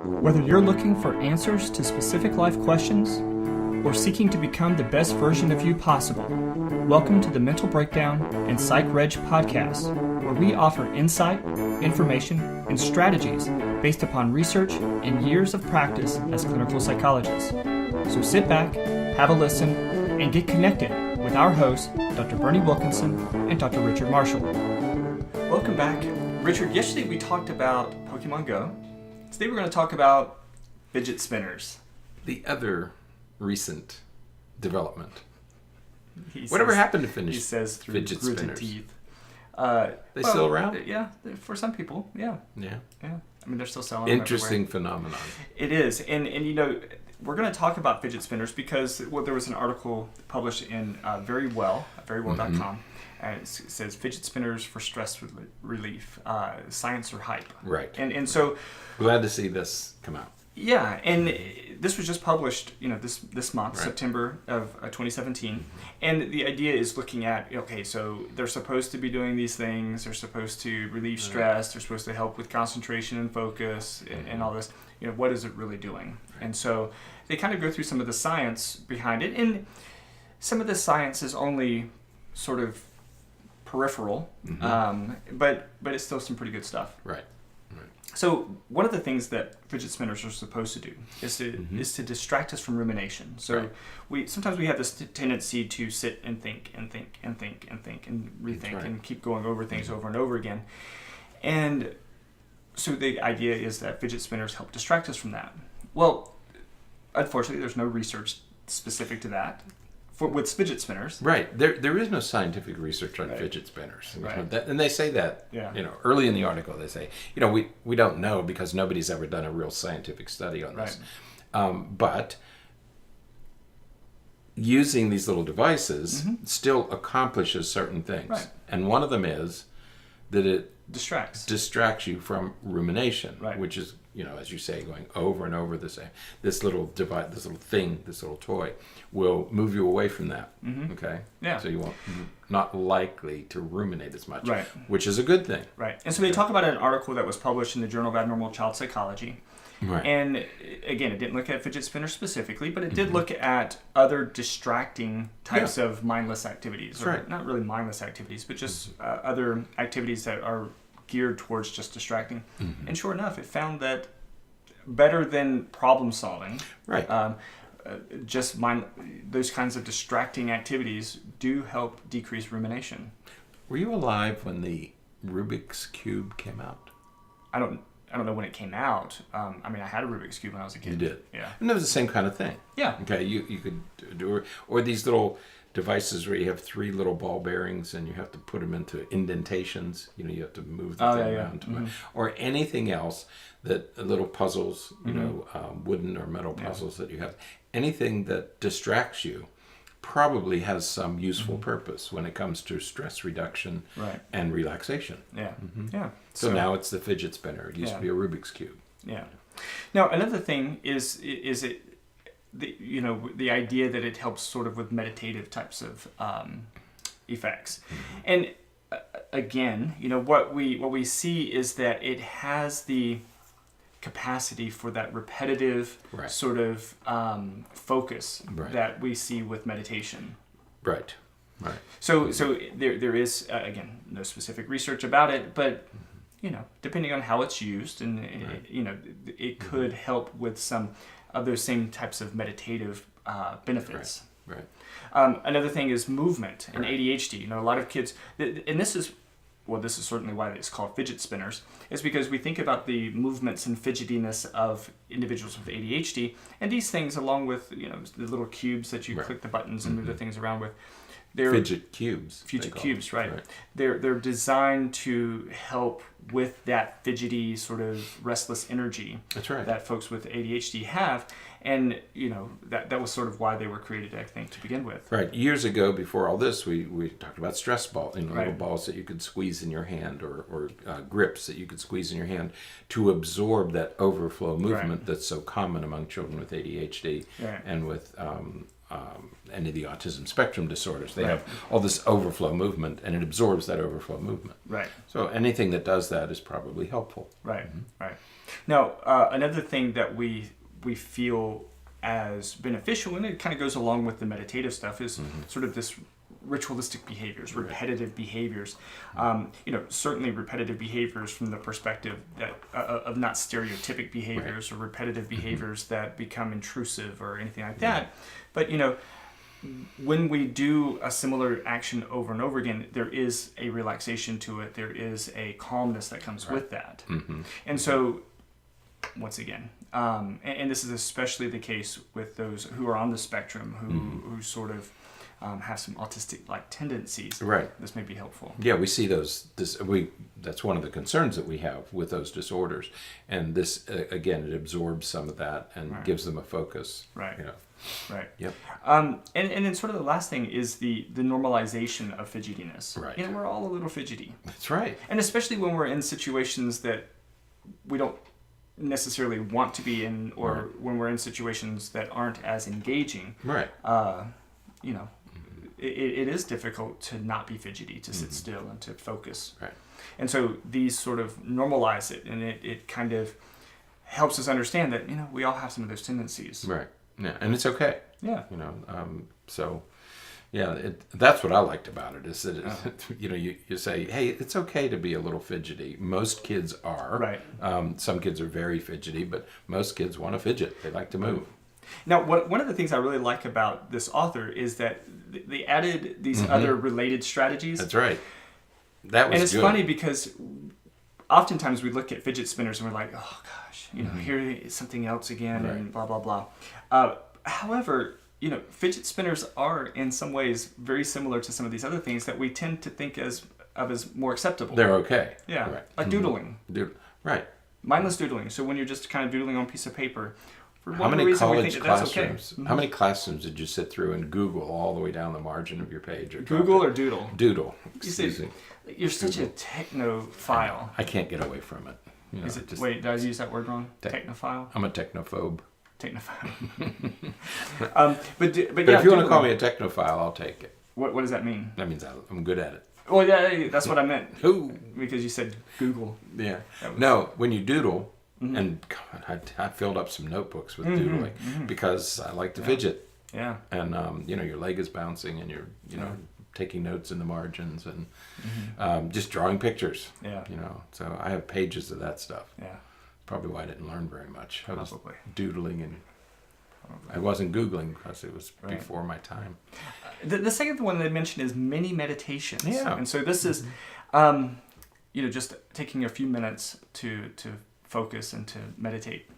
Whether you're looking for answers to specific life questions or seeking to become the best version of you possible, welcome to the Mental Breakdown and Psychreg podcast, where we offer insight, information, and strategies based upon research and years of practice as clinical psychologists. So sit back, have a listen, and get connected with our hosts, Dr. Berney Wilkinson and Dr. Richard Marshall. Welcome back. Richard, yesterday we talked about Pokemon Go. Today we're going to talk about fidget spinners. The other recent development. Whatever happened to fidget spinners? Teeth. They still around? Yeah, for some people, yeah. Yeah. I mean, they're still selling them Interesting phenomenon. It is. And you know, we're going to talk about fidget spinners because there was an article published in verywell.com. It says fidget spinners for stress relief, science or hype. Right. And so glad to see this come out. Yeah, and this was just published, this month, right. September of 2017. And the idea is looking at, okay, so they're supposed to be doing these things. They're supposed to relieve stress. They're supposed to help with concentration and focus and all this. What is it really doing? Right. And so they kind of go through some of the science behind it. And some of the science is only sort of peripheral, but it's still some pretty good stuff. Right. So one of the things that fidget spinners are supposed to do is to distract us from rumination. So sometimes we have this tendency to sit and think and think and think and think and rethink and keep going over things over and over again. And so the idea is that fidget spinners help distract us from that. Well, unfortunately, there's no research specific to that. With fidget spinners. Right. There is no scientific research on fidget spinners. Right. And they say that, early in the article, they say, we don't know because nobody's ever done a real scientific study on this. But using these little devices still accomplishes certain things. Right. And one of them is that it distracts you from rumination, which is, as you say, going over and over the same. This little device, this little thing, this little toy will move you away from that. Okay? Yeah. So you not likely to ruminate as much, right. which is a good thing. Right. And so they talk about an article that was published in the Journal of Abnormal Child Psychology. Right. And again, it didn't look at fidget spinners specifically, but it did look at other distracting types of mindless activities. Or not really mindless activities, but just other activities that are geared towards just distracting. And sure enough, it found that better than problem solving, those kinds of distracting activities do help decrease rumination. Were you alive when the Rubik's Cube came out? I don't know when it came out. I had a Rubik's Cube when I was a kid. You did? Yeah. And it was the same kind of thing. Yeah. Okay, you could do, or these little devices where you have three little ball bearings and you have to put them into indentations. You have to move the thing around. Or anything else that little puzzles, wooden or metal puzzles that you have. Anything that distracts you probably has some useful purpose when it comes to stress reduction and relaxation. Yeah. Yeah. So now it's the fidget spinner. It used to be a Rubik's Cube. Yeah. Now another thing is it the idea that it helps sort of with meditative types of effects. And again, what we see is that it has the capacity for that repetitive sort of focus that we see with meditation. Right. So there is again no specific research about it, but depending on how it's used, and it could help with some of those same types of meditative benefits. Right. Another thing is movement and ADHD. A lot of kids, and this is certainly why it's called fidget spinners, is because we think about the movements and fidgetiness of individuals with ADHD, and these things, along with the little cubes that you click the buttons and move the things around with, they're fidget cubes. Right. They're designed to help with that fidgety sort of restless energy that folks with ADHD have. And, that was sort of why they were created, I think, to begin with. Right. Years ago, before all this, we talked about stress balls, little balls that you could squeeze in your hand or grips that you could squeeze in your hand to absorb that overflow movement that's so common among children with ADHD and with any of the autism spectrum disorders. They have all this overflow movement, and it absorbs that overflow movement. Right. So anything that does that is probably helpful. Right. Right. Now, another thing that we feel as beneficial, and it kind of goes along with the meditative stuff, is sort of this ritualistic behaviors, repetitive behaviors. Certainly repetitive behaviors from the perspective that of not stereotypic behaviors or repetitive behaviors that become intrusive or anything like that. But when we do a similar action over and over again, there is a relaxation to it. There is a calmness that comes with that. And so, once again, and this is especially the case with those who are on the spectrum, who sort of have some autistic-like tendencies. Right. This may be helpful. Yeah, we see those. That's one of the concerns that we have with those disorders, and this again, it absorbs some of that and gives them a focus. Right. Right. Yep. And then sort of the last thing is the normalization of fidgetiness. Right. We're all a little fidgety. That's right. And especially when we're in situations that we don't necessarily want to be in, or when we're in situations that aren't as engaging. Right. It is difficult to not be fidgety, to sit still and to focus. Right. And so these sort of normalize it, and it kind of helps us understand that, we all have some of those tendencies. Right. Yeah, and it's okay. Yeah. That's what I liked about it, is that you say, hey, it's okay to be a little fidgety. Most kids are. Right. Some kids are very fidgety, but most kids want to fidget. They like to move. Now, one of the things I really like about this author is that they added these other related strategies. That's right. That was And it's good. funny because oftentimes we look at fidget spinners and we're like, oh gosh, here is something else again, and blah, blah, blah. However, fidget spinners are in some ways very similar to some of these other things that we tend to think of as more acceptable. They're okay. Yeah. Right. Like doodling. Right. Mindless doodling. So when you're just kind of doodling on a piece of paper, for How whatever many reason we college think that's okay. classrooms? How many classrooms did you sit through and Google all the way down the margin of your page? Or Google or doodle? Doodle. You see, you're such a technophile. I can't get away from it. Wait, did I use that word wrong? Technophile? I'm a technophobe. Technophile. But if you want to call me a technophile, I'll take it. What does that mean? That means I'm good at it. Well, yeah, that's what I meant. Ooh. Because you said Google. Yeah. No, when you doodle, and God, I filled up some notebooks with doodling because I like to fidget. Yeah. And your leg is bouncing, and you're taking notes in the margins, and just drawing pictures. Yeah. So I have pages of that stuff. Yeah. Probably why I didn't learn very much. I was Probably. doodling, and I wasn't Googling because it was before my time. The second one they mentioned is mini meditations. Yeah. And so this is, just taking a few minutes to focus and to meditate.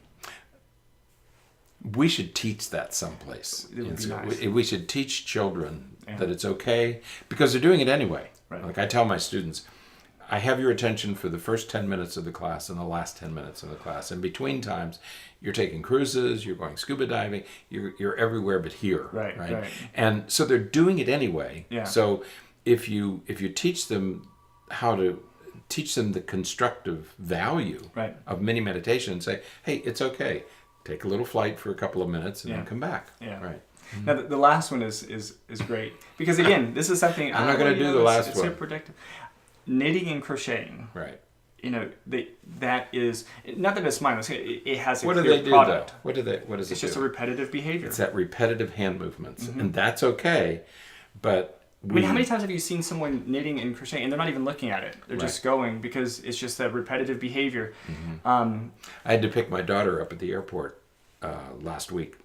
We should teach that someplace. It would be nice. We should teach children that it's okay, because they're doing it anyway. Right. Like I tell my students, I have your attention for the first 10 minutes of the class and the last 10 minutes of the class. And between times, you're taking cruises, you're going scuba diving, you're everywhere but here. Right. And so they're doing it anyway. Yeah. So if you teach them how to teach them the constructive value of mini meditation and say, hey, it's okay. Take a little flight for a couple of minutes and then come back. Yeah. Right. Now the last one is great because again, this is something I'm not going to do the last one. It's so productive. Knitting and crocheting. Right. That is not that it's mindless. It has a what clear do they do product. though? What is it? It's just a repetitive behavior. It's that repetitive hand movements, and that's okay. But how many times have you seen someone knitting and crocheting and they're not even looking at it? They're just going because it's just that repetitive behavior. I had to pick my daughter up at the airport last week,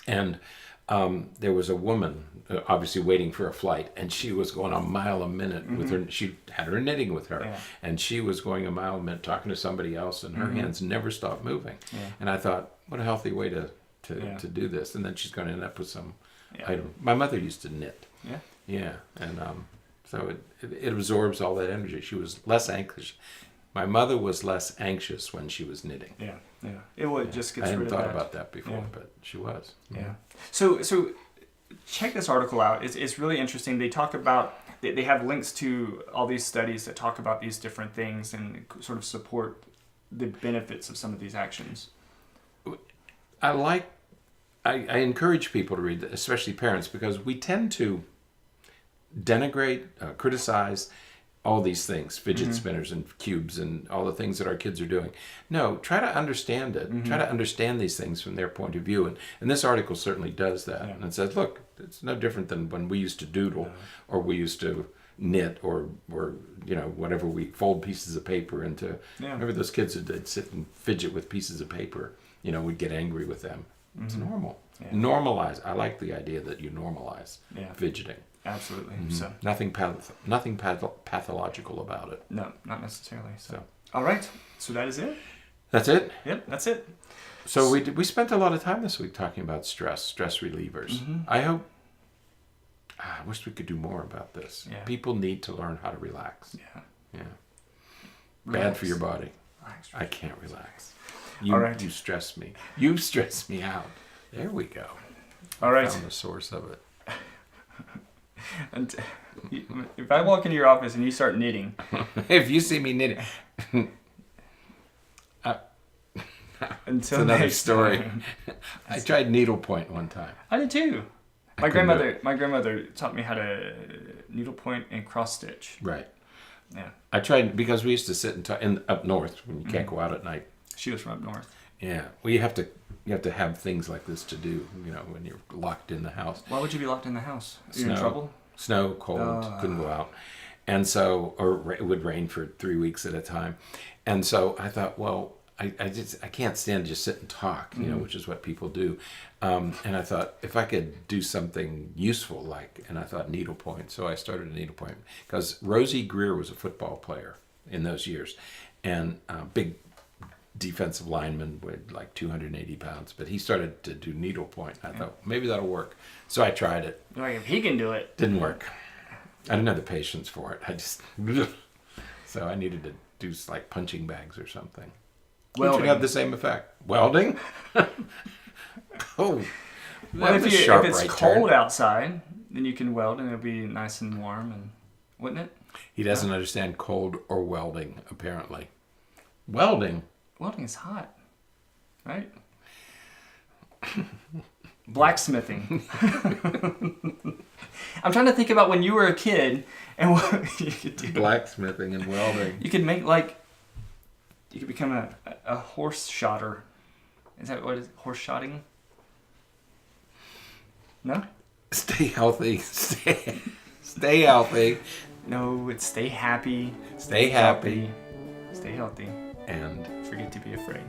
and there was a woman obviously waiting for a flight, and she was going a mile a minute with her. She had her knitting with her, and she was going a mile a minute talking to somebody else, and her hands never stopped moving. And I thought, what a healthy way to do this. And then she's going to end up with some item. My mother used to knit. Yeah, and so it absorbs all that energy. She was less anxious. My mother was less anxious when she was knitting. Yeah. It just gets rid of that. I hadn't thought about that before, but she was. Yeah. So check this article out. It's really interesting. They talk about, they have links to all these studies that talk about these different things and sort of support the benefits of some of these actions. I encourage people to read, especially parents, because we tend to denigrate, criticize, all these things, fidget spinners and cubes and all the things that our kids are doing. No, try to understand it. Try to understand these things from their point of view. And this article certainly does that. And it says, look, it's no different than when we used to doodle or we used to knit or whatever, we fold pieces of paper into. Remember those kids that sit and fidget with pieces of paper? We'd get angry with them. It's normal. Normalize. I like the idea that you normalize fidgeting. Absolutely. So nothing pathological about it. No, not necessarily. So all right. So that is it. That's it. Yep, that's it. So we spent a lot of time this week talking about stress relievers. I wish we could do more about this. People need to learn how to relax. Yeah. Bad for your body. I can't relax. All right. You stress me. You stress me out. There we go. All right. I found the source of it. And if I walk into your office and you start knitting, if you see me knitting, it's another story. I tried needlepoint one time. I did too. My grandmother taught me how to needlepoint and cross stitch. Right. Yeah. I tried because we used to sit and talk up north when you can't go out at night. She was from up north. Yeah. Well, you have to have things like this to do, when you're locked in the house. Why would you be locked in the house? You're in trouble? Snow, cold, couldn't go out. And so, or it would rain for 3 weeks at a time. And so I thought, well, I can't stand to just sit and talk, which is what people do. And I thought if I could do something useful, and I thought needlepoint. So I started a needlepoint because Rosie Greer was a football player in those years and big defensive lineman with like 280 pounds, but he started to do needlepoint. I thought maybe that'll work. So I tried it. Like if he can do it. Didn't work. I didn't have the patience for it. So I needed to do like punching bags or something. Which would have the same effect. Welding? Well, if it's cold outside, then you can weld and it'll be nice and warm, and wouldn't it? He doesn't understand cold or welding, apparently. Welding? Welding is hot, right? Blacksmithing. I'm trying to think about when you were a kid and what you could do. Blacksmithing and welding. You could make you could become a horse shotter. Is that what it is? Horse shotting? No? Stay healthy. Stay healthy. No, it's stay happy. Stay happy. Stay healthy. And forget to be afraid.